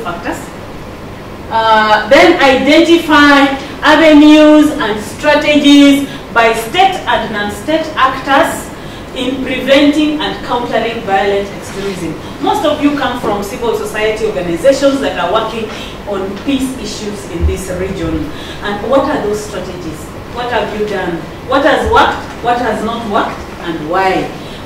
factors. Then identify avenues and strategies by state and non-state actors in preventing and countering violent extremism. Most of you come from civil society organizations that are working on peace issues in this region. And what are those strategies? What have you done? What has worked? What has not worked? And why?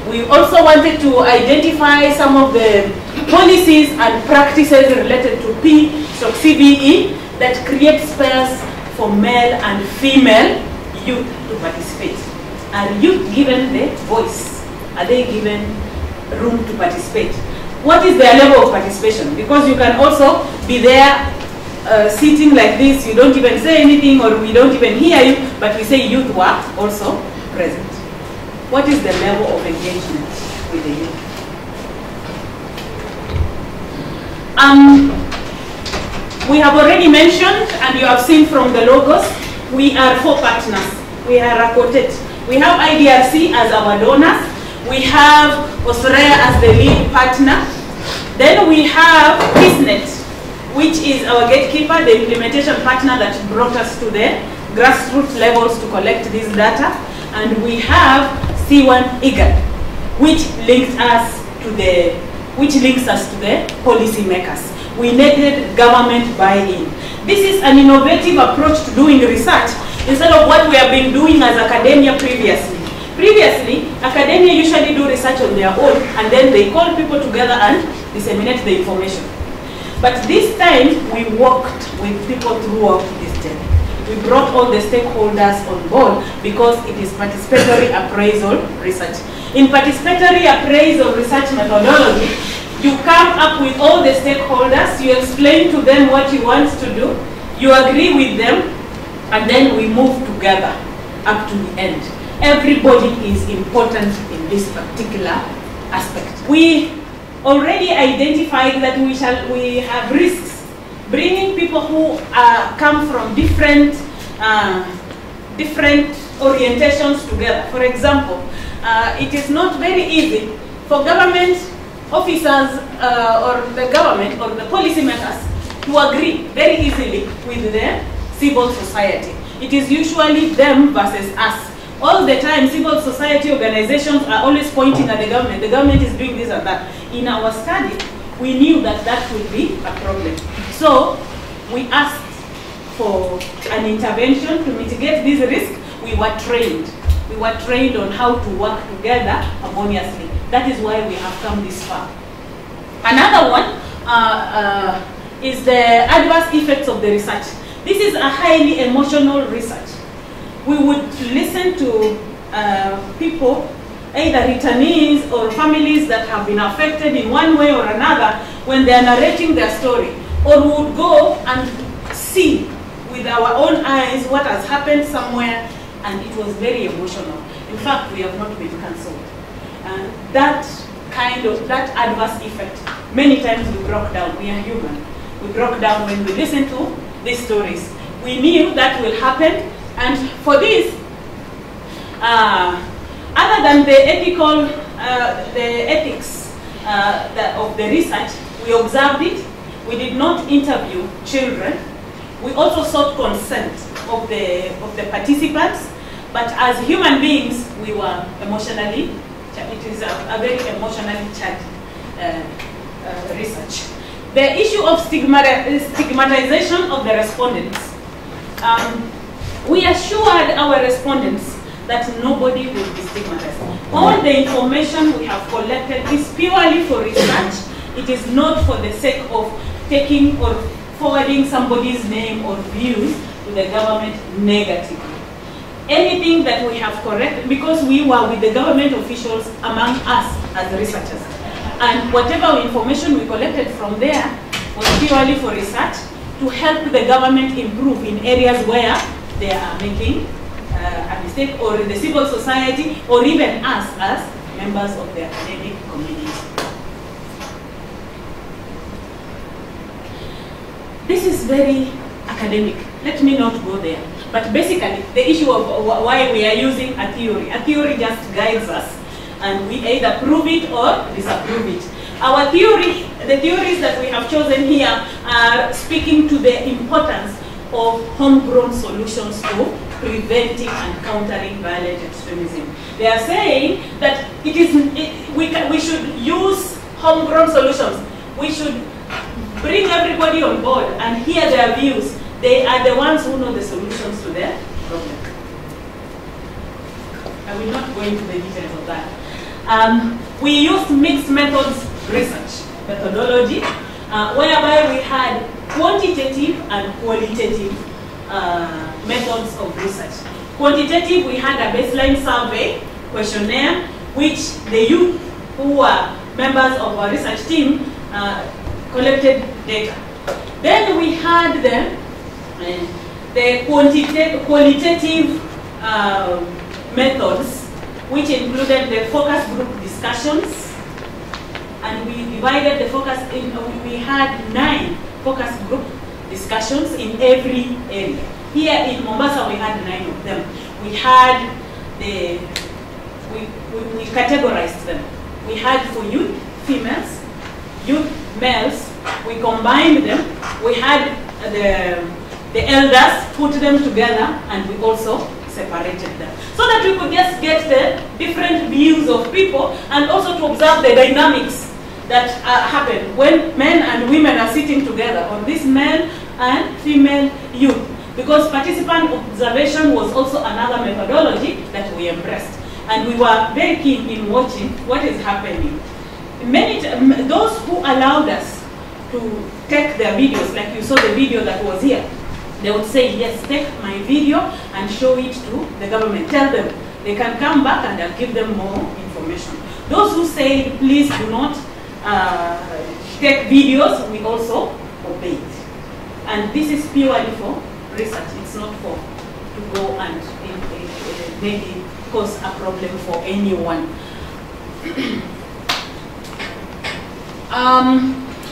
We also wanted to identify some of the policies and practices related to CVE that create space for male and female youth to participate. Are youth given the voice? Are they given room to participate? What is their level of participation? Because you can also be there sitting like this, you don't even say anything or we don't even hear you, but we say youth were also present. What is the level of engagement with the youth? We have already mentioned, and you have seen from the logos, we are 4 partners. We are a quartet. We have IDRC as our donors. We have Australia as the lead partner. Then we have PeaceNet, which is our gatekeeper, the implementation partner that brought us to the grassroots levels to collect this data. And we have C1 IGAD, which links us to the policy makers. We needed government buy-in. This is an innovative approach to doing research instead of what we have been doing as academia previously. Previously, academia usually do research on their own and then they call people together and disseminate the information. But this time, we worked with people throughout this journey. We brought all the stakeholders on board because it is participatory appraisal research. In participatory appraisal research methodology, you come up with all the stakeholders, you explain to them what you want to do, you agree with them, and then we move together up to the end. Everybody is important in this particular aspect. We already identified that we have risks bringing people who come from different orientations together. For example, it is not very easy for government officers or the government or the policymakers to agree very easily with the civil society. It is usually them versus us. All the time, civil society organizations are always pointing at the government. The government is doing this and that. In our study, we knew that that would be a problem. So we asked for an intervention to mitigate this risk. We were trained. We were trained on how to work together harmoniously. That is why we have come this far. Another one is the adverse effects of the research. This is a highly emotional research. We would listen to people, either returnees or families that have been affected in one way or another when they are narrating their story. Or we would go and see with our own eyes what has happened somewhere, and it was very emotional. In fact, we have not been cancelled. And that adverse effect, many times we broke down. We are human. We broke down when we listened to these stories. We knew that will happen, and for this, other than the ethics of the research, we observed it. We did not interview children. We also sought consent of the participants, but as human beings, we were emotionally. It is a very emotionally charged research. The issue of stigmatization of the respondents. We assured our respondents that nobody will be stigmatized. All the information we have collected is purely for research. It is not for the sake of taking or forwarding somebody's name or views to the government negatively. Anything that we have corrected, because we were with the government officials among us as researchers. And whatever information we collected from there was purely for research to help the government improve in areas where they are making a mistake, or the civil society, or even us as members of the academic community. This is very academic. Let me not go there. But basically, the issue of why we are using a theory just guides us, and we either prove it or disapprove it. Our theory the theories that we have chosen here are speaking to the importance of homegrown solutions to preventing and countering violent extremism. They are saying that we should use homegrown solutions. We should bring everybody on board and hear their views. They are the ones who know the solutions to their problem. I will not go into the details of that. We used mixed methods research methodology, whereby we had quantitative and qualitative methods of research. Quantitative, we had a baseline survey questionnaire, which the youth who were members of our research team collected data. Then we had the qualitative methods, which included the focus group discussions, and we divided the focus in, we had 9 focus group discussions in every area. Here in Mombasa, we had 9 of them. We had we categorized them. We had for youth, females, youth, males. We combined them. We had the elders, put them together, and we also separated them, so that we could just get the different views of people and also to observe the dynamics that happen when men and women are sitting together, or this male and female youth. Because participant observation was also another methodology that we embraced. And we were very keen in watching what is happening. Those who allowed us to take their videos, like you saw the video that was here, they would say, yes, take my video and show it to the government. Tell them they can come back and I'll give them more information. Those who say, please do not take videos, we also obeyed. And this is purely for research. It's not for to go and maybe cause a problem for anyone.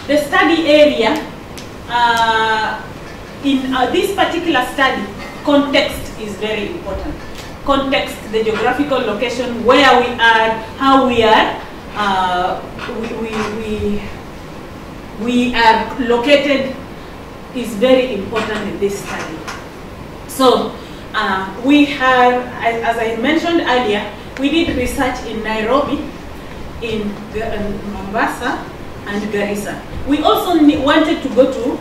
The study area, in this particular study, context is very important. Context, the geographical location, where we are, how we are, we are located is very important in this study. So we have, as I mentioned earlier, we did research in Nairobi, in Mombasa, and Garissa. We also wanted to go to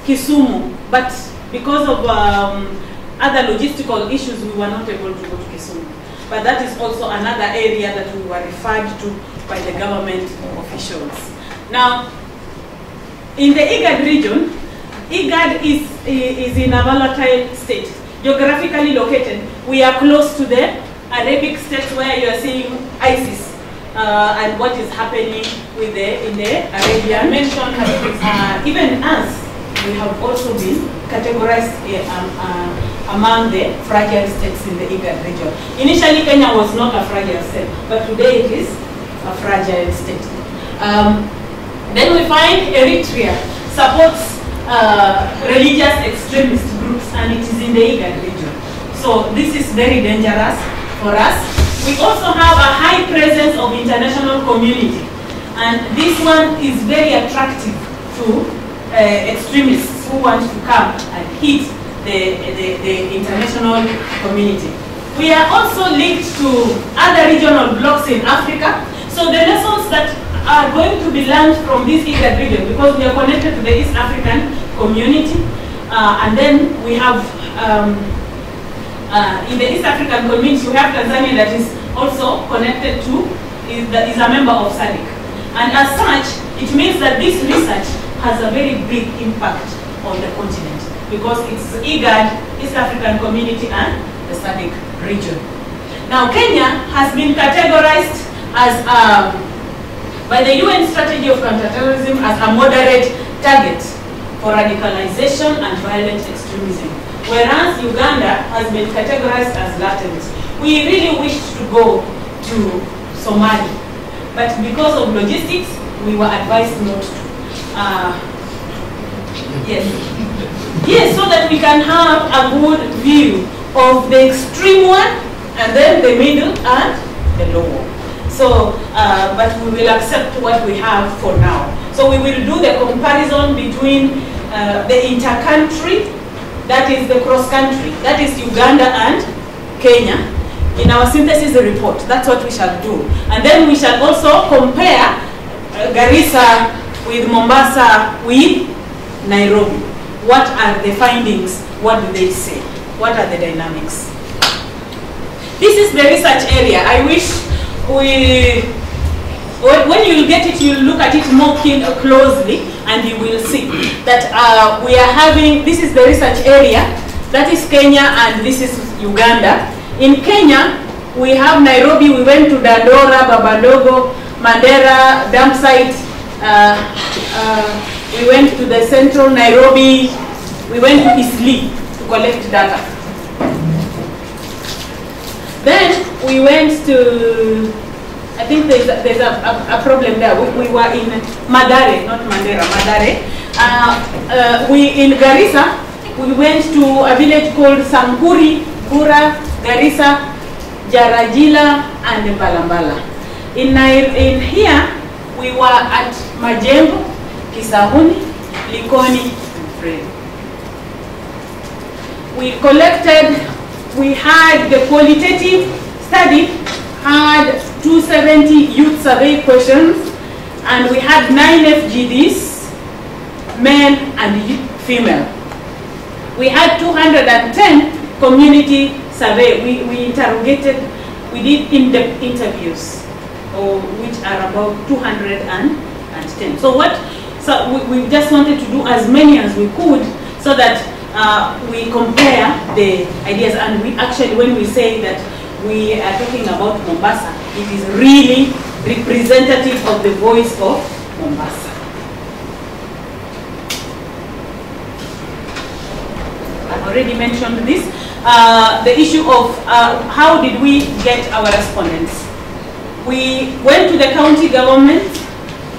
Kisumu, but because of other logistical issues, we were not able to go to Kisumu. But that is also another area that we were referred to by the government officials. Now, in the IGAD region, IGAD is in a volatile state. Geographically located, we are close to the Arabic states where you are seeing ISIS and what is happening in the Arabian. Mentioned even us, we have also been categorized among the fragile states in the IGAD region. Initially, Kenya was not a fragile state, but today it is a fragile state. Then we find Eritrea supports religious extremist groups, and it is in the IGAD region. So this is very dangerous for us. We also have a high presence of international community, and this one is very attractive to extremists who want to come and hit the international community. We are also linked to other regional blocks in Africa. So the lessons that are going to be learned from this IGAD region, because we are connected to the East African community, and then we have in the East African community, we have Tanzania that is also connected to, is a member of SADC. And as such, it means that this research has a very big impact on the continent, because it's IGAD, East African community, and the SADC region. Now, Kenya has been categorized as by the UN Strategy of Counterterrorism as a moderate target for radicalization and violent extremism, whereas Uganda has been categorized as latent. We really wished to go to Somalia, but because of logistics, we were advised not to. Yes, so that we can have a good view of the extreme one, and then the middle and the low one. So, but we will accept what we have for now. So we will do the comparison between the inter-country, that is the cross-country, that is Uganda and Kenya, in our synthesis report. That's what we shall do. And then we shall also compare Garissa with Mombasa with Nairobi. What are the findings? What do they say? What are the dynamics? This is the research area. I wish when you get it, you look at it more closely, and you will see that we are having, this is the research area, that is Kenya, and this is Uganda. In Kenya, we have Nairobi, we went to Dandora, Babadogo, Mandera, dump site, we went to the central Nairobi, we went to Isli to collect data. Then we went to, I think there's a problem there. We were in Madare, not Mandera, Madare. In Garissa, we went to a village called Sampuri, Bura, Garissa, Jarajila, and Balambala. In here, we were at Majengo, Kisahuni, Likoni, and Frere. We had the qualitative study, had 270 youth survey questions, and we had 9 FGDs, male and female. We had 210 community survey. We interrogated, we did in-depth interviews, which are about 210. So we just wanted to do as many as we could, so that we compare the ideas. And we actually, when we say that we are talking about Mombasa, it is really representative of the voice of Mombasa. I've already mentioned this. The issue of how did we get our respondents. We went to the county government.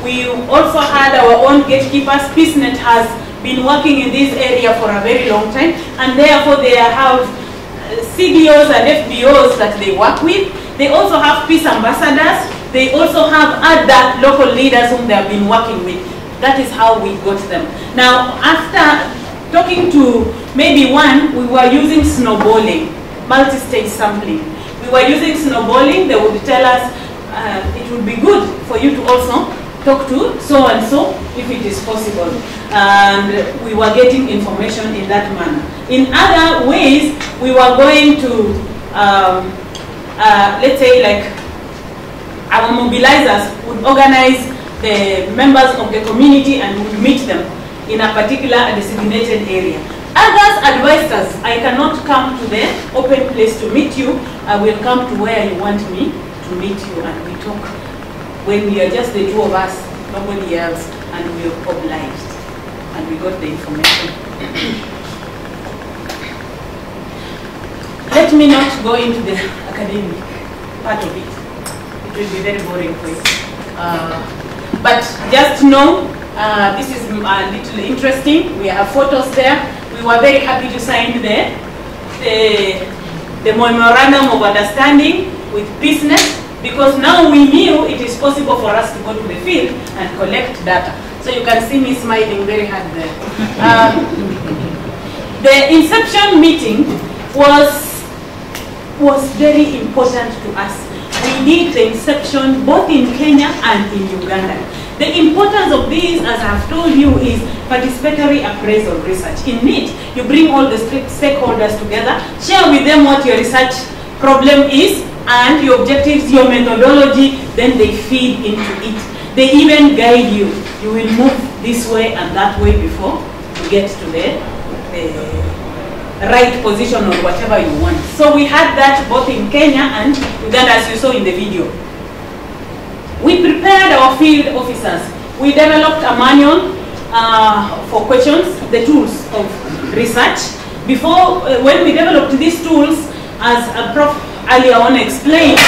We also had our own gatekeepers. PeaceNet has been working in this area for a very long time, and therefore they have CBOs and FBOs that they work with. They also have peace ambassadors. They also have other local leaders whom they have been working with. That is how we got them. Now, after talking to maybe one, we were using snowballing, multi-stage sampling. We were using snowballing. They would tell us it would be good for you to also talk to so-and-so if it is possible. And we were getting information in that manner. In other ways, we were going to, let's say, like, our mobilizers would organize the members of the community and would meet them in a particular designated area. Others advised us, I cannot come to the open place to meet you, I will come to where you want me to meet you, and we talk. When we are just the two of us, nobody else, and we are obliged, and we got the information. Let me not go into the academic part of it. It will be very boring for you. But just know, this is a little interesting. We have photos there. We were very happy to sign the memorandum of understanding with PeaceNet, because now we knew it is possible for us to go to the field and collect data. So you can see me smiling very hard there. The inception meeting was very important to us. We did the inception both in Kenya and in Uganda. The importance of this, as I've told you, is participatory appraisal research. In it, you bring all the stakeholders together, share with them what your research problem is, and your objectives, your methodology, then they feed into it. They even guide you. You will move this way and that way before you get to the right position or whatever you want. So we had that both in Kenya and Uganda, as you saw in the video. We prepared our field officers. We developed a manual for questions, the tools of research. Before, when we developed these tools, as Prof. earlier on explained,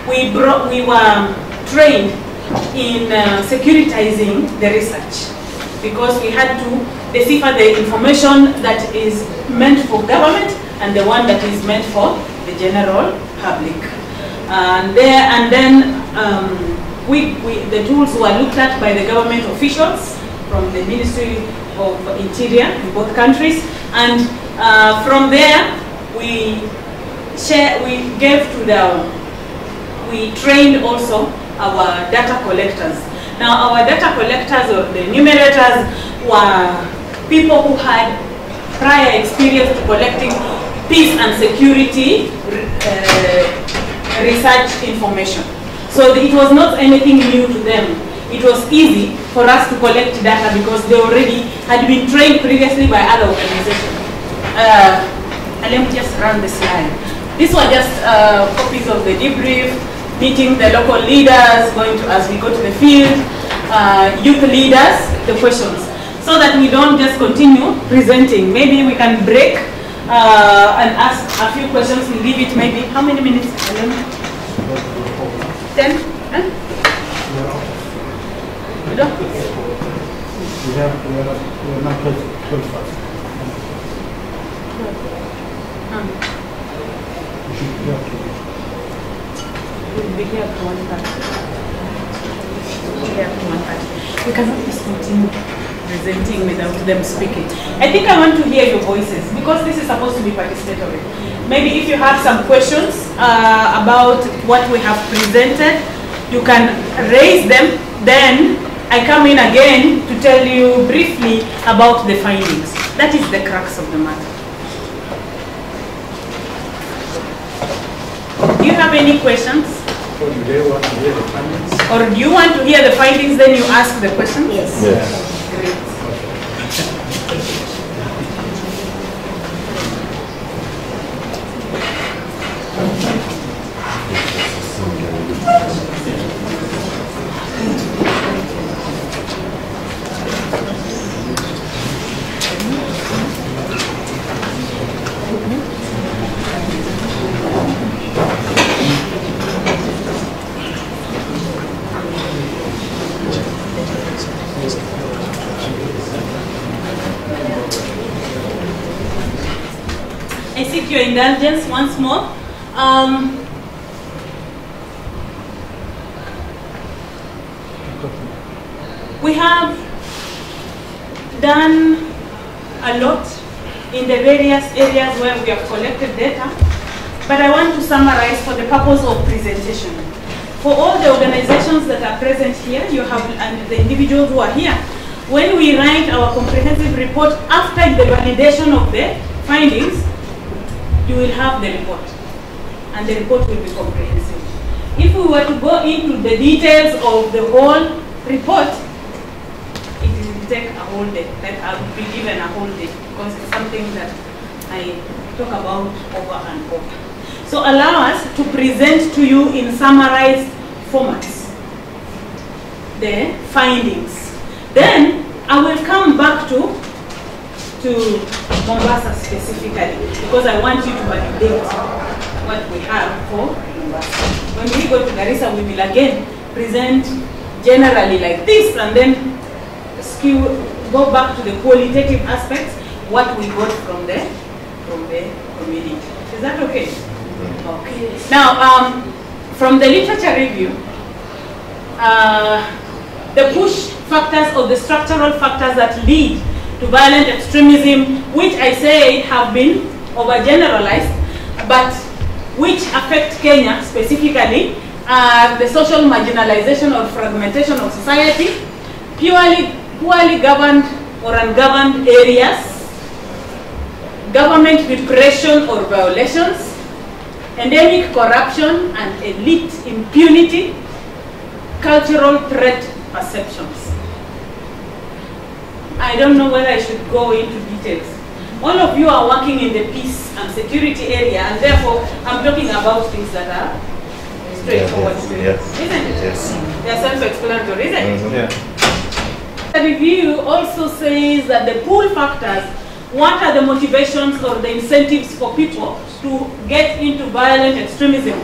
we were trained in securitizing the research, because we had to decipher the information that is meant for government and the one that is meant for the general public. And then the tools were looked at by the government officials from the Ministry of Interior in both countries, and from there we trained also our data collectors. Now our data collectors, or the enumerators, were people who had prior experience to collecting peace and security research information. So it was not anything new to them. It was easy for us to collect data because they already had been trained previously by other organizations. And let me just run the slide. These were just copies of the debrief, meeting the local leaders, as we go to the field, youth leaders, the questions, so that we don't just continue presenting. Maybe we can break and ask a few questions. We'll leave it maybe, how many minutes? 10? Huh? We don't? We are not close fast. We should be up to it. We'll be here to 1:30. We cannot just continue presenting without them speaking. I think I want to hear your voices because this is supposed to be participatory. Maybe if you have some questions about what we have presented, you can raise them. Then I come in again to tell you briefly about the findings. That is the crux of the matter. Do you have any questions? So do they want to hear the findings? Or do you want to hear the findings, then you ask the questions? Yes. Great. I seek your indulgence once more. We have done a lot in the various areas where we have collected data, but I want to summarize for the purpose of presentation. For all the organizations that are present here, you have, and the individuals who are here, when we write our comprehensive report after the validation of the findings, you will have the report, and the report will be comprehensive. If we were to go into the details of the whole report, it will take a whole day. That I will be given a whole day because it's something that I talk about over and over. So allow us to present to you in summarized formats the findings. Then I will come back to Mombasa specifically, because I want you to validate what we have for Mombasa. When we go to Garissa, we will again present generally like this, and then go back to the qualitative aspects, what we got from the community. Is that okay? Okay. Now, from the literature review, the push factors or the structural factors that lead to violent extremism, which I say have been overgeneralized, but which affect Kenya specifically, are the social marginalization or fragmentation of society, poorly governed or ungoverned areas, government repression or violations, endemic corruption and elite impunity, cultural threat perceptions. I don't know whether I should go into details. All of you are working in the peace and security area, and therefore I'm talking about things that are straightforward. Yes. Isn't it? Yes. They are self-explanatory, isn't it? Yeah. The review also says that the pull factors, what are the motivations or the incentives for people to get into violent extremism?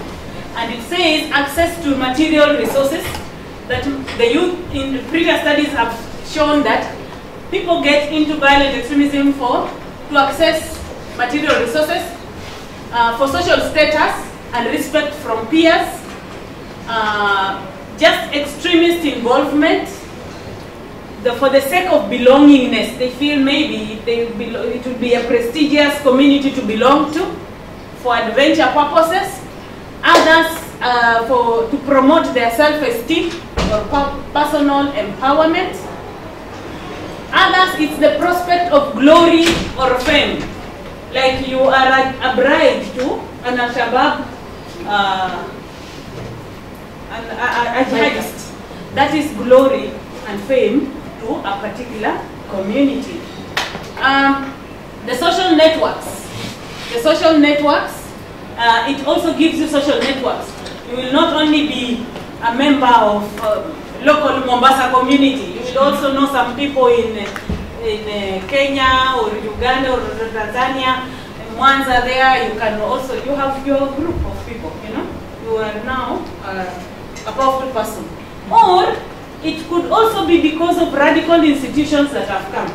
And it says access to material resources, that the youth in the previous studies have shown that people get into violent extremism to access material resources, for social status and respect from peers, just extremist involvement. For the sake of belongingness, they feel maybe it would be a prestigious community to belong to for adventure purposes. Others to promote their self-esteem or personal empowerment. Others, it's the prospect of glory or fame. Like you are a bride to an Al-Shabaab, a jihadist. That is glory and fame to a particular community. The social networks. The social networks, it also gives you social networks. You will not only be a member of local Mombasa community, you will also know some people in Kenya or Uganda or Tanzania, in Mwanza there. You can also, you have your group of people, you know. You are now a powerful person. Or it could also be because of radical institutions that have come.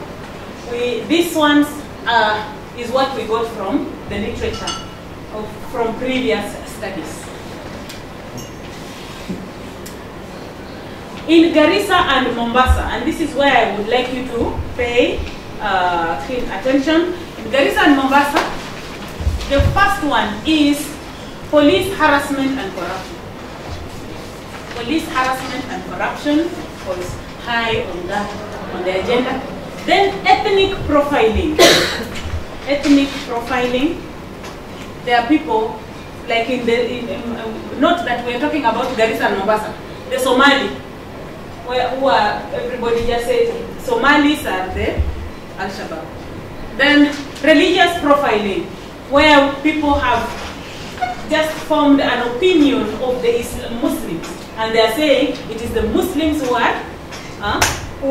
These ones is what we got from the literature, from previous studies. In Garissa and Mombasa, and this is where I would like you to pay attention. In Garissa and Mombasa, the first one is police harassment and corruption. Police harassment and corruption was high on the agenda. Then ethnic profiling. Ethnic profiling. There are people like not that we're talking about Garissa and Mombasa. The Somali, who are, everybody just said Somalis are the Al-Shabaab. Then religious profiling, where people have just formed an opinion of the Muslims, and they are saying it is the Muslims who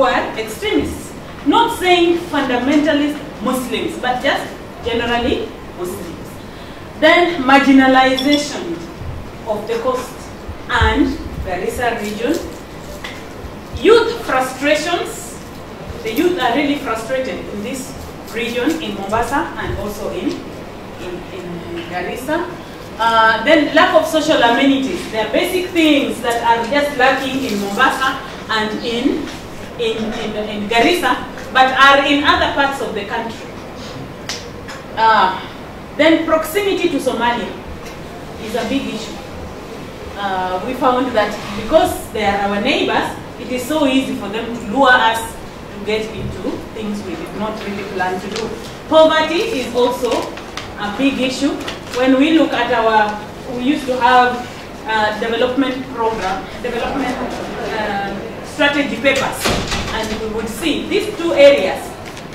are extremists. Not saying fundamentalist Muslims, but just generally Muslims. Then marginalization of the coast and Garissa region. Youth frustrations. The youth are really frustrated in this region, in Mombasa and also in Garissa. Then lack of social amenities. There are basic things that are just lacking in Mombasa and in Garissa, but are in other parts of the country. Then proximity to Somalia is a big issue. We found that because they are our neighbors, it is so easy for them to lure us to get into things we did not really plan to do. Poverty is also a big issue. When we look at we used to have development strategy papers, and we would see these two areas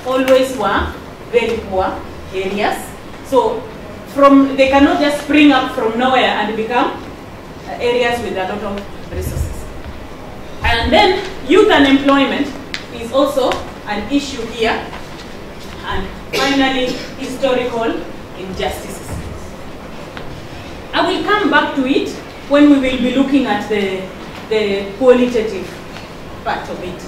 always were very poor areas. So they cannot just spring up from nowhere and become areas with a lot of resources. And then youth unemployment is also an issue here. And finally, historical injustices. I will come back to it when we will be looking at the qualitative part of it.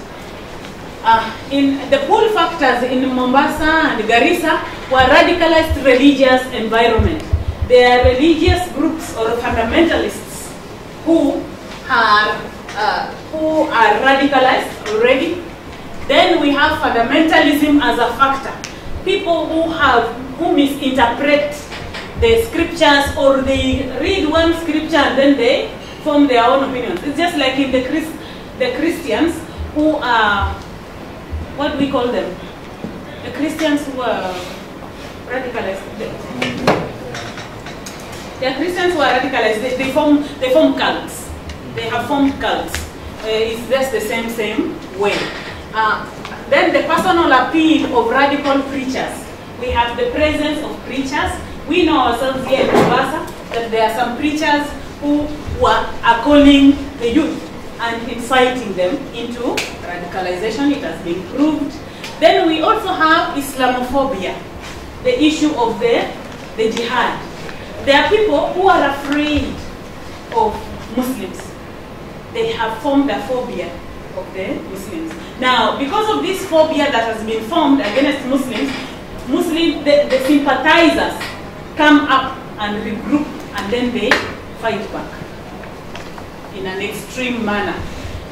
In the pull factors in Mombasa and Garissa were radicalized religious environment. They are religious groups or fundamentalists who are radicalized already. Then we have fundamentalism as a factor. People who misinterpret the scriptures, or they read one scripture and then they form their own opinions. It's just like in the Christians who are, what do we call them? The Christians who are radicalized. They are Christians who are radicalized. They form cults. They have formed cults. It's just the same way. Then the personal appeal of radical preachers. We have the presence of preachers. We know ourselves here in Mombasa that there are some preachers who are calling the youth and inciting them into radicalization. It has been proved. Then we also have Islamophobia, the issue of the jihad. There are people who are afraid of Muslims. They have formed a phobia of the Muslims. Now, because of this phobia that has been formed against Muslims, the sympathizers come up and regroup, and then they fight back. in an extreme manner.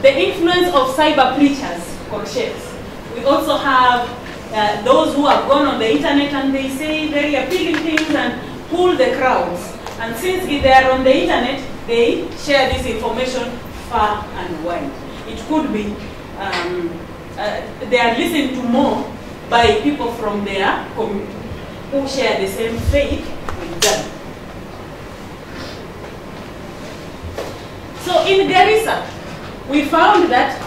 The influence of cyber preachers, corsets. We also have those who have gone on the internet and they say very appealing things and pull the crowds. And since they are on the internet, they share this information far and wide. It could be they are listened to more by people from their community who share the same faith with them. So in Garissa, we found that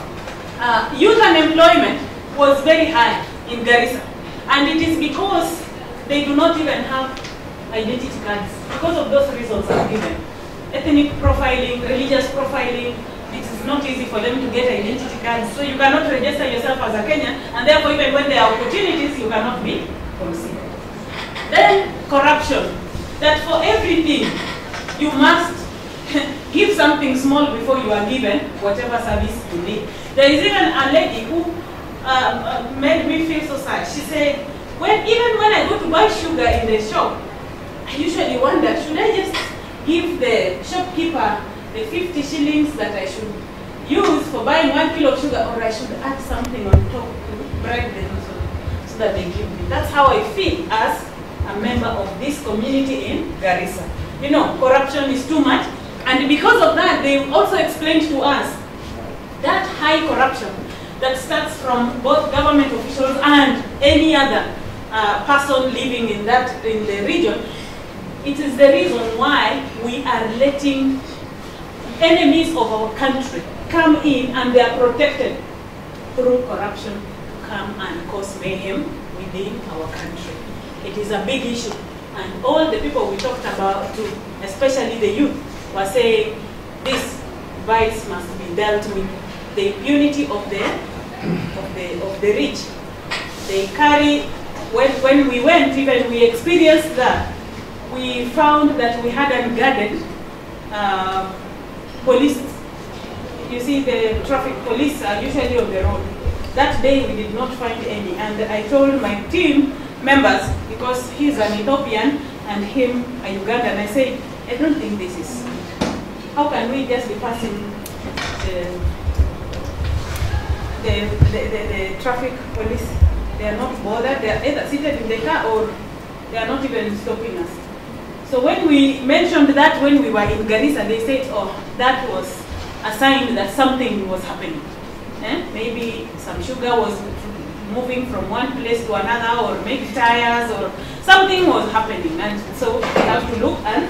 youth unemployment was very high in Garissa. And it is because they do not even have identity cards. Because of those reasons I've given. Ethnic profiling, religious profiling, it is not easy for them to get identity cards. So you cannot register yourself as a Kenyan, and therefore even when there are opportunities, you cannot be considered. Then corruption. That for everything, you must give something small before you are given whatever service you need. There is even a lady who made me feel so sad. She said, even when I go to buy sugar in the shop, I usually wonder, should I just give the shopkeeper the 50 shillings that I should use for buying 1 kilo of sugar, or I should add something on top to bribe them so that they give me. That's how I feel as a member of this community in Garissa. You know, corruption is too much. And because of that, they also explained to us that high corruption that starts from both government officials and any other person living in the region. It is the reason why we are letting enemies of our country come in, and they are protected through corruption to come and cause mayhem within our country. It is a big issue, and all the people we talked about, too, especially the youth, were saying this vice must be dealt with. The impunity of the rich. They carry, when we went, even we experienced that. We found that we had unguarded police. You see, the traffic police are usually on the road. That day we did not find any, and I told my team members, because he's an Ethiopian and him a Ugandan, I said, I don't think this is. How can we just be passing the traffic police? They are not bothered. They are either seated in the car or they are not even stopping us. So when we mentioned that when we were in Garissa, they said, oh, that was a sign that something was happening. Maybe some sugar was moving from one place to another, or maybe tires, or something was happening. And so we have to look and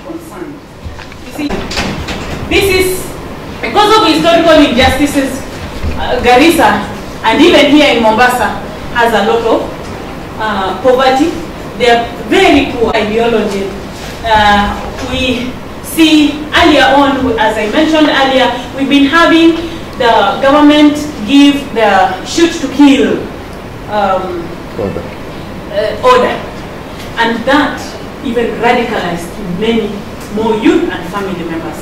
concern. You see, this is because of historical injustices. Garissa, and even here in Mombasa, has a lot of poverty. They are very poor ideology. We see earlier on, as I mentioned earlier, we've been having the government give the shoot to kill order. And that even radicalized many more youth and family members.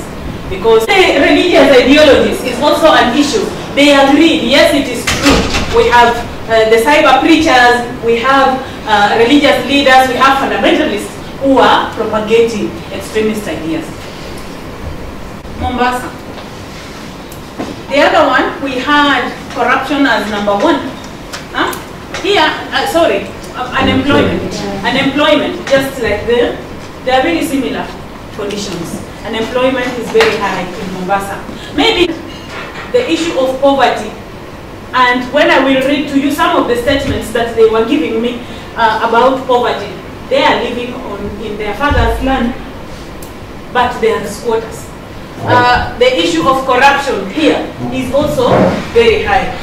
Because the religious ideologies is also an issue. They agreed, yes, it is true. We have the cyber preachers, we have religious leaders, we have fundamentalists who are propagating extremist ideas. Mombasa. The other one, we had corruption as number one. Here, unemployment. Unemployment, just like there are very similar conditions. Unemployment is very high in Mombasa. Maybe the issue of poverty, and when I will read to you some of the statements that they were giving me about poverty, they are living in their father's land, but they are squatters. The issue of corruption here is also very high.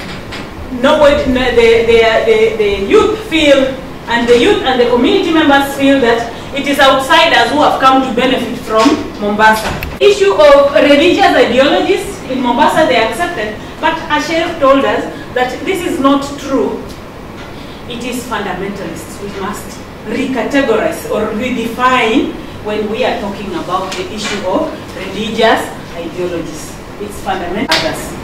Nobody, the youth feel, and the youth and the community members feel that it is outsiders who have come to benefit from Mombasa. Issue of religious ideologies in Mombasa, they accepted, but Asher told us that this is not true. It is fundamentalists. We must recategorize or redefine when we are talking about the issue of religious ideologies. It's fundamentalists.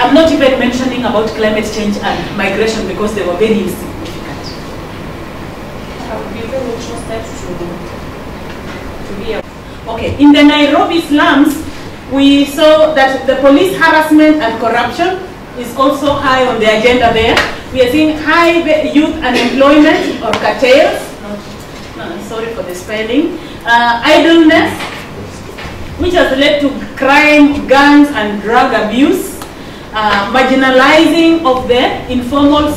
I'm not even mentioning about climate change and migration because they were very insignificant. Steps to be okay, in the Nairobi slums, We saw that the police harassment and corruption is also high on the agenda there. We are seeing high youth unemployment or curtails, sorry for the spelling, idleness, which has led to crime, guns and drug abuse, marginalizing of the informal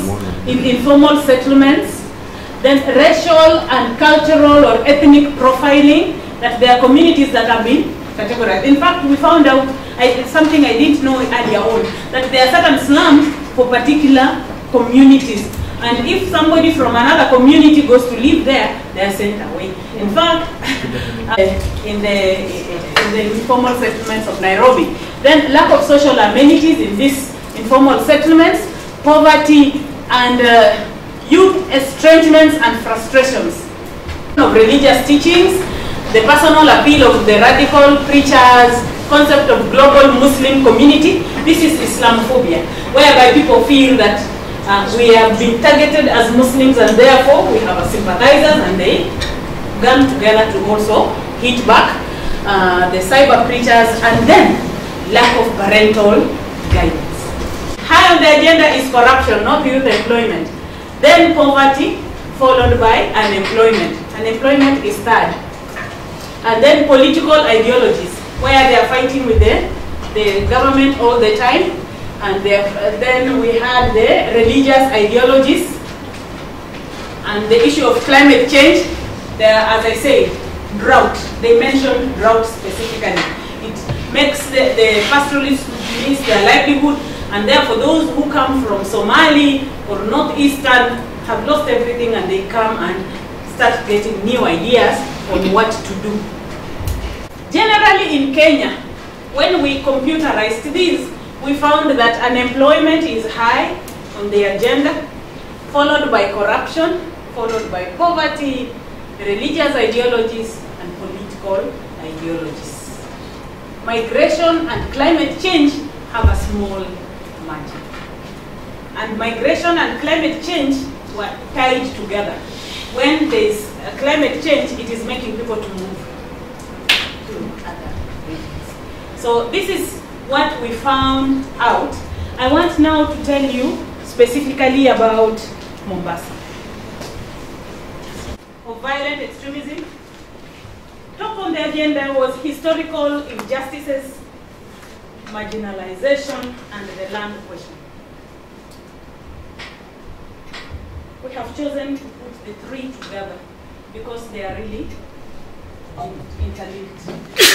settlements, then racial and cultural or ethnic profiling, that there are communities that have been categorized. In fact, we found out something I didn't know earlier on, that there are certain slums for particular communities. And if somebody from another community goes to live there, they are sent away. In fact, in the informal settlements of Nairobi, then lack of social amenities in these informal settlements, poverty, and youth estrangements and frustrations of religious teachings, the personal appeal of the radical preachers, concept of global Muslim community. This is Islamophobia, whereby people feel that we have been targeted as Muslims and therefore we have sympathizers, and they come together to also hit back the cyber preachers, and then lack of parental guidance. High on the agenda is corruption, not youth employment. Then poverty, followed by unemployment. Unemployment is third. And then political ideologies, where they are fighting with the government all the time. And then we had the religious ideologies and the issue of climate change. There, as I say, drought. They mentioned drought specifically. It makes the pastoralists miss their livelihood, and therefore those who come from Somali or Northeastern have lost everything, and they come and start getting new ideas on what to do. Generally in Kenya, when we computerized these, we found that unemployment is high on the agenda, followed by corruption, followed by poverty, religious ideologies, and political ideologies. Migration and climate change have a small margin. And migration and climate change were tied together. When there is climate change, it is making people to move to other regions. So this is what we found out. I want now to tell you specifically about Mombasa. Of violent extremism. Top on the agenda was historical injustices, marginalization, and the land question. We have chosen to put the three together because they are really interlinked.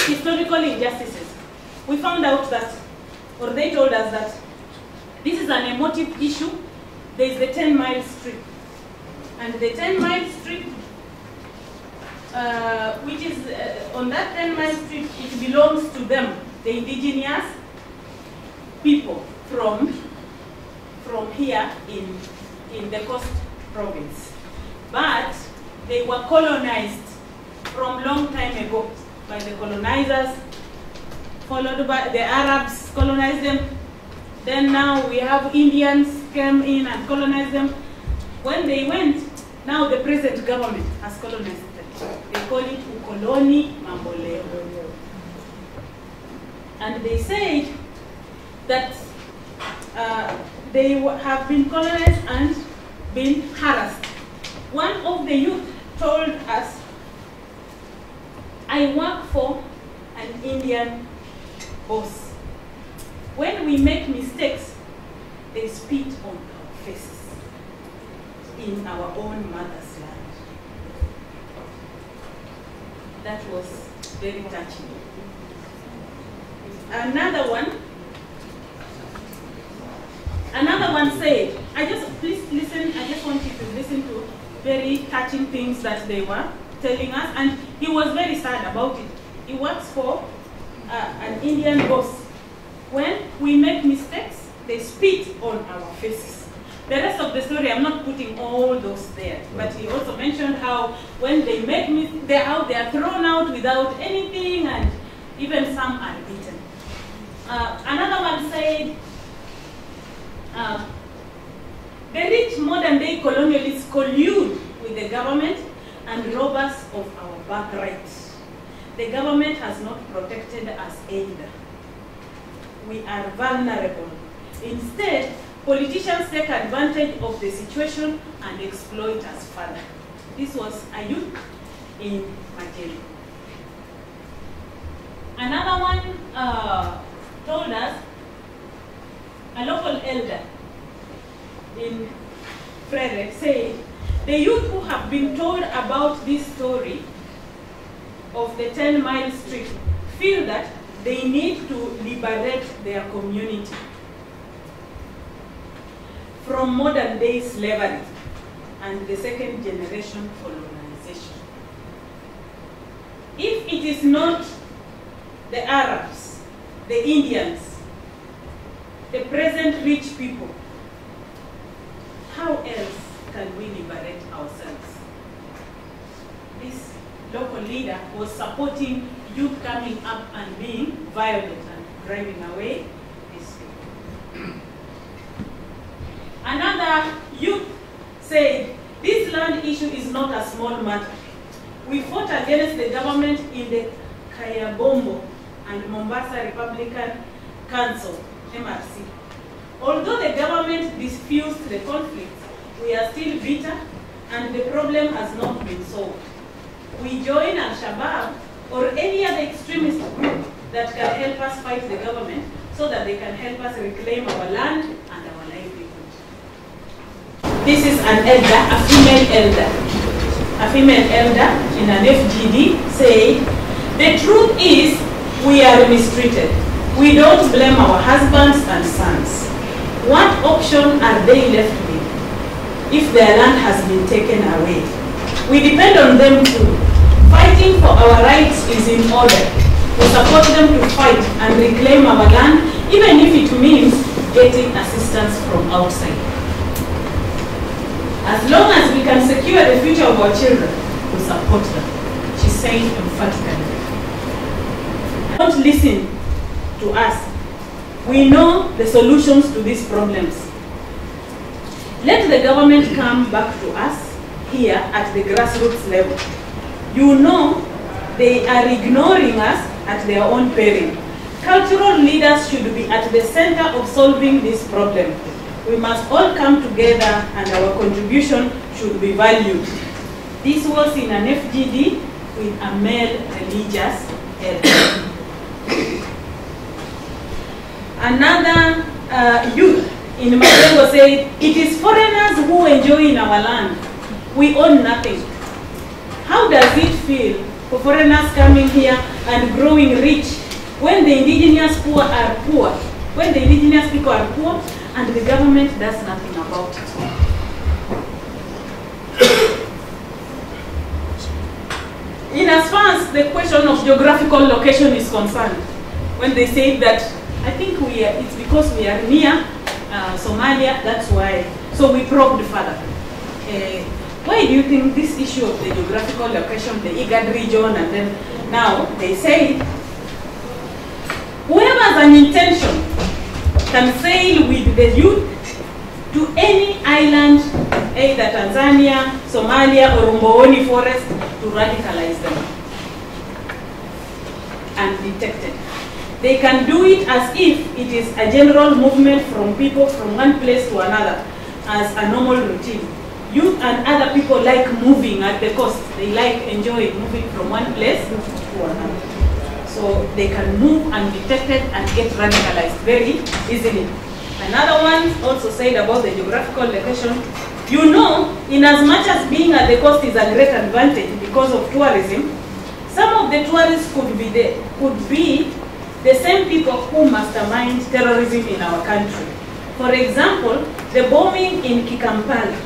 Historical injustices. We found out that, or they told us that, this is an emotive issue. There is the 10-mile strip. And the 10-mile strip, which is, on that 10-mile strip, it belongs to them, the indigenous people from here in the coast province. But they were colonized from long time ago by the colonizers, followed by the Arabs colonized them. Then now we have Indians came in and colonized them. When they went, now the present government has colonized them. They call it Ukoloni Mamboleo. And they say that they have been colonized and been harassed. One of the youth told us, I work for an Indian boss. When we make mistakes, they spit on our faces in our own mother's land. That was very touching. Another one said, please listen, I just want you to listen to very touching things that they were telling us, and he was very sad about it. He works for an Indian boss. When we make mistakes, they spit on our faces. The rest of the story, I'm not putting all those there, but he also mentioned how when they make mistakes, they are thrown out without anything, and even some are beaten. Another one said, the rich modern-day colonialists collude with the government and rob us of our birthright. The government has not protected us either. we are vulnerable. Instead, politicians take advantage of the situation and exploit us further. This was a youth in Majeli. Another one told us, a local elder in Frere said, the youth who have been told about this story of the 10-mile street feel that they need to liberate their community from modern day slavery and the second generation colonization. If it is not the Arabs, the Indians, the present rich people, how else can we liberate ourselves? This local leader was supporting youth coming up and being violent and driving away these people. Another youth said, this land issue is not a small matter. We fought against the government in the Kayabombo and Mombasa Republican Council, MRC. Although the government diffused the conflict, we are still bitter and the problem has not been solved. We join Al-Shabaab or any other extremist group that can help us fight the government so that they can help us reclaim our land and our livelihood. This is an elder, a female elder. A female elder in an FGD said, the truth is we are mistreated. We don't blame our husbands and sons. What option are they left with if their land has been taken away? We depend on them too. Fighting for our rights is in order. We support them to fight and reclaim our land, even if it means getting assistance from outside. As long as we can secure the future of our children, we support them, she said emphatically. Don't listen to us. We know the solutions to these problems. Let the government come back to us here at the grassroots level. You know they are ignoring us at their own peril. Cultural leaders should be at the center of solving this problem. We must all come together and our contribution should be valued. This was in an FGD with a male religious elder. Another youth in Majengo said, it is foreigners who enjoy in our land. We own nothing. How does it feel for foreigners coming here and growing rich when the indigenous poor are poor, when the indigenous people are poor and the government does nothing about it? In as far as the question of geographical location is concerned, when they say that, I think it's because we are near Somalia, that's why. So we probed further. Why do you think this issue of the geographical location, the IGAD region, and then now they say, whoever has an intention can sail with the youth to any island, either Tanzania, Somalia, or Umbooni forest to radicalize them undetected. They can do it as if it is a general movement from people from one place to another as a normal routine. Youth and other people like moving at the coast. They like enjoying moving from one place to another. So they can move undetected and get radicalized very easily. Another one also said about the geographical location. You know, in as much as being at the coast is a great advantage because of tourism, some of the tourists could be the same people who mastermind terrorism in our country. For example, the bombing in Kikampala.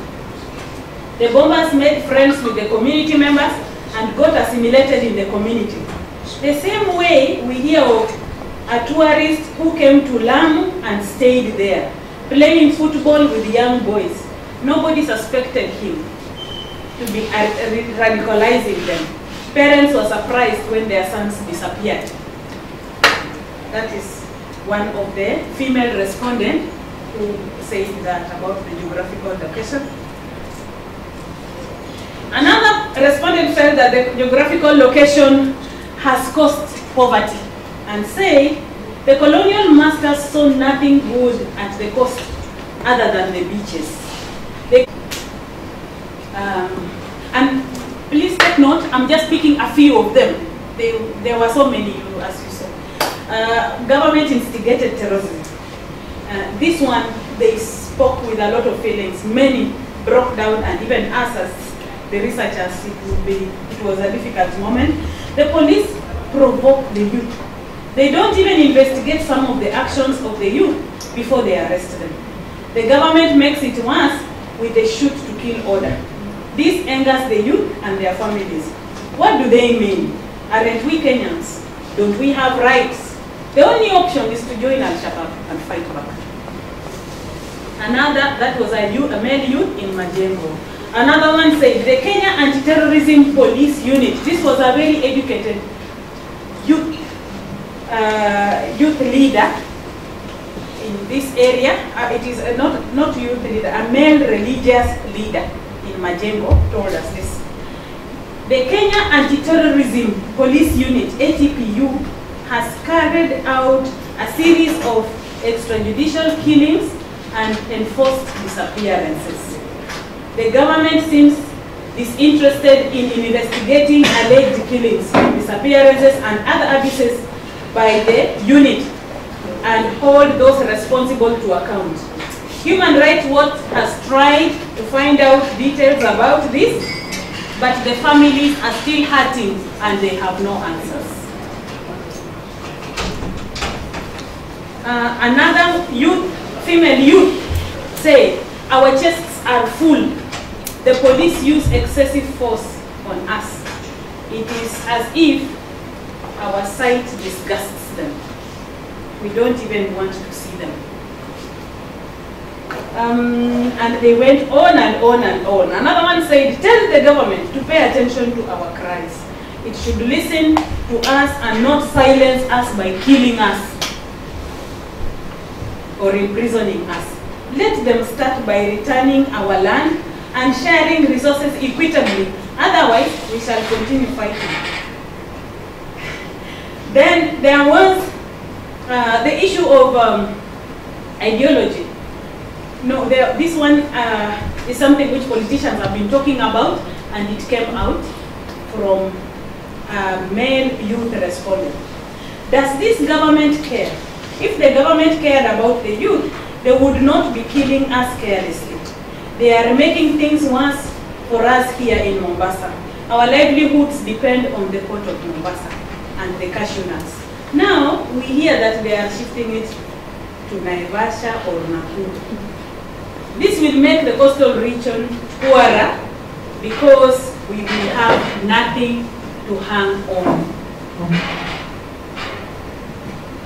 The bombers made friends with the community members and got assimilated in the community. The same way we hear of a tourist who came to Lamu and stayed there, playing football with young boys. Nobody suspected him to be radicalizing them. Parents were surprised when their sons disappeared. That is one of the female respondents who said that about the geographical location. Another respondent felt that the geographical location has caused poverty and say The colonial masters saw nothing good at the coast other than the beaches. And please take note, I'm just picking a few of them. There were so many, as you saw. Government instigated terrorism. This one, they spoke with a lot of feelings. Many broke down, and even us as the researchers, it was a difficult moment. The police provoke the youth. They don't even investigate some of the actions of the youth before they arrest them. The government makes it worse with the shoot to kill order. This angers the youth and their families. What do they mean? Aren't we Kenyans? Don't we have rights? The only option is to join Al-Shabaab and fight back. Another, that was a male youth in Majengo. Another one said, the Kenya Anti-Terrorism Police Unit. This was a very educated youth leader in this area. It is not youth leader, a male religious leader in Majengo told us this. The Kenya Anti-Terrorism Police Unit, ATPU, has carried out a series of extrajudicial killings and enforced disappearances. The government seems disinterested in investigating alleged killings, disappearances, and other abuses by the unit and hold those responsible to account. Human Rights Watch has tried to find out details about this, but the families are still hurting and they have no answers. Another female youth say, our chests are full. The police use excessive force on us. It is as if our sight disgusts them. We don't even want to see them. And they went on and on and on. Another one said, tell the government to pay attention to our cries. It should listen to us and not silence us by killing us or imprisoning us. Let them start by returning our land and sharing resources equitably. Otherwise, we shall continue fighting. Then there was the issue of ideology. No, this one is something which politicians have been talking about, and it came out from male youth respondent. Does this government care? If the government cared about the youth, they would not be killing us carelessly. They are making things worse for us here in Mombasa. Our livelihoods depend on the port of Mombasa and the cashew nuts. Now, we hear that they are shifting it to Naivasha or Nakuru. This will make the coastal region poorer because we will have nothing to hang on.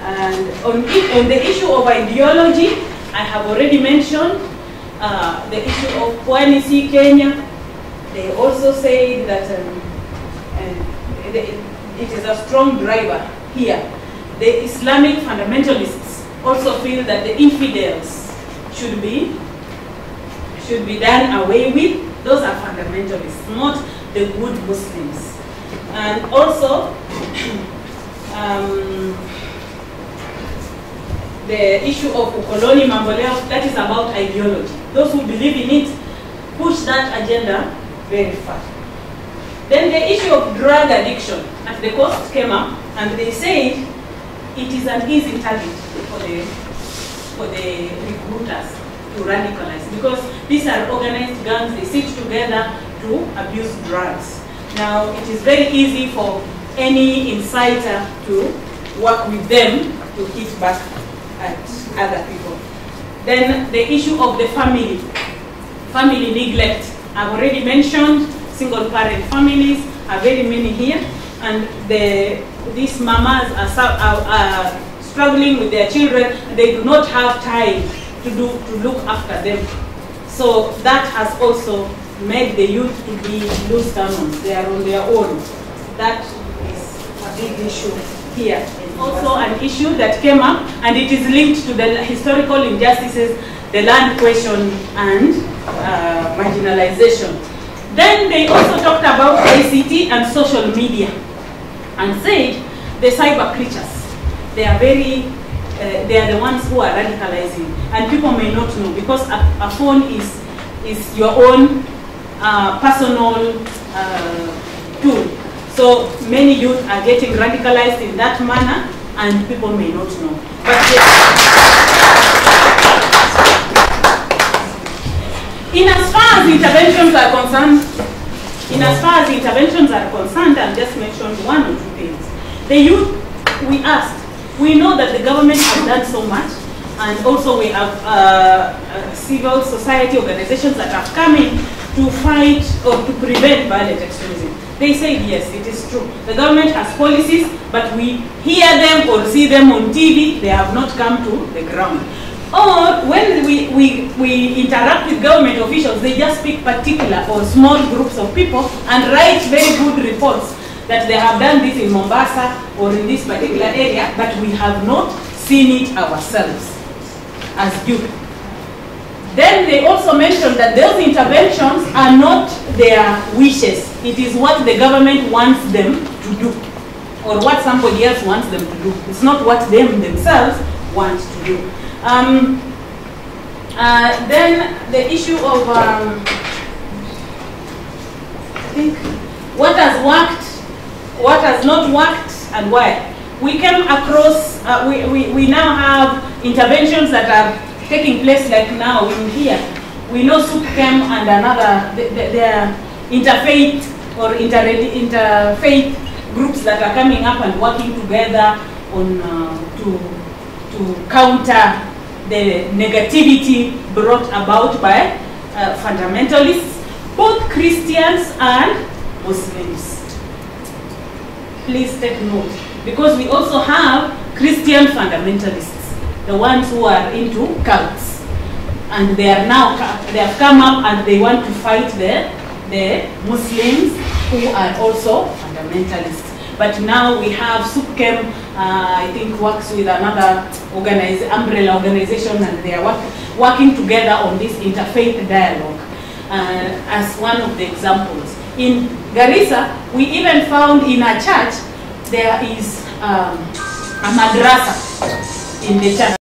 And on the issue of ideology, I have already mentioned the issue of Pwani Sea Kenya. They also say that it is a strong driver here. The Islamic fundamentalists also feel that the infidels should be done away with. Those are fundamentalists, not the good Muslims. And also, the issue of ukoloni mamboleo, that is about ideology. Those who believe in it push that agenda very far. Then the issue of drug addiction at the coast came up, and they said it is an easy target for the recruiters to radicalize, because these are organized gangs. They sit together to abuse drugs. Now, it is very easy for any insider to work with them to hit back at other people. Then the issue of the family neglect. I've already mentioned single parent families are very many here, and these mamas are struggling with their children. They do not have time to look after them. So that has also made the youth to be loose cannons. They are on their own. That is a big issue here. Also an issue that came up, and it is linked to the historical injustices, the land question, and marginalization. Then they also talked about ICT and social media, and said the cyber creatures, they are very they are the ones who are radicalizing, and people may not know, because a phone is your own personal tool. So many youth are getting radicalized in that manner, and people may not know. But in as far as interventions are concerned, I'll just mention one or two things. The youth, we asked, we know that the government has done so much, and also we have civil society organizations that have come in to fight or to prevent violent extremism. They say yes, it is true. The government has policies, but we hear them or see them on TV, they have not come to the ground. Or when we interact with government officials, they just pick particular or small groups of people and write very good reports that they have done this in Mombasa or in this particular area, but we have not seen it ourselves as youth. Then they also mentioned that those interventions are not their wishes. It is what the government wants them to do, or what somebody else wants them to do. It's not what them themselves want to do. Then the issue of, I think, what has worked, what has not worked, and why. We came across, we now have interventions that are taking place like now in here. We know SUPCAM and another, there are interfaith or interfaith groups that are coming up and working together on to counter the negativity brought about by fundamentalists, both Christians and Muslims. Please take note, because we also have Christian fundamentalists, the ones who are into cults, and they are now, they have come up and they want to fight the Muslims who are also fundamentalists. But now we have SUPCAM, I think works with another umbrella organization, and they are working together on this interfaith dialogue as one of the examples. In Garissa, we even found in a church there is a madrasa in the church.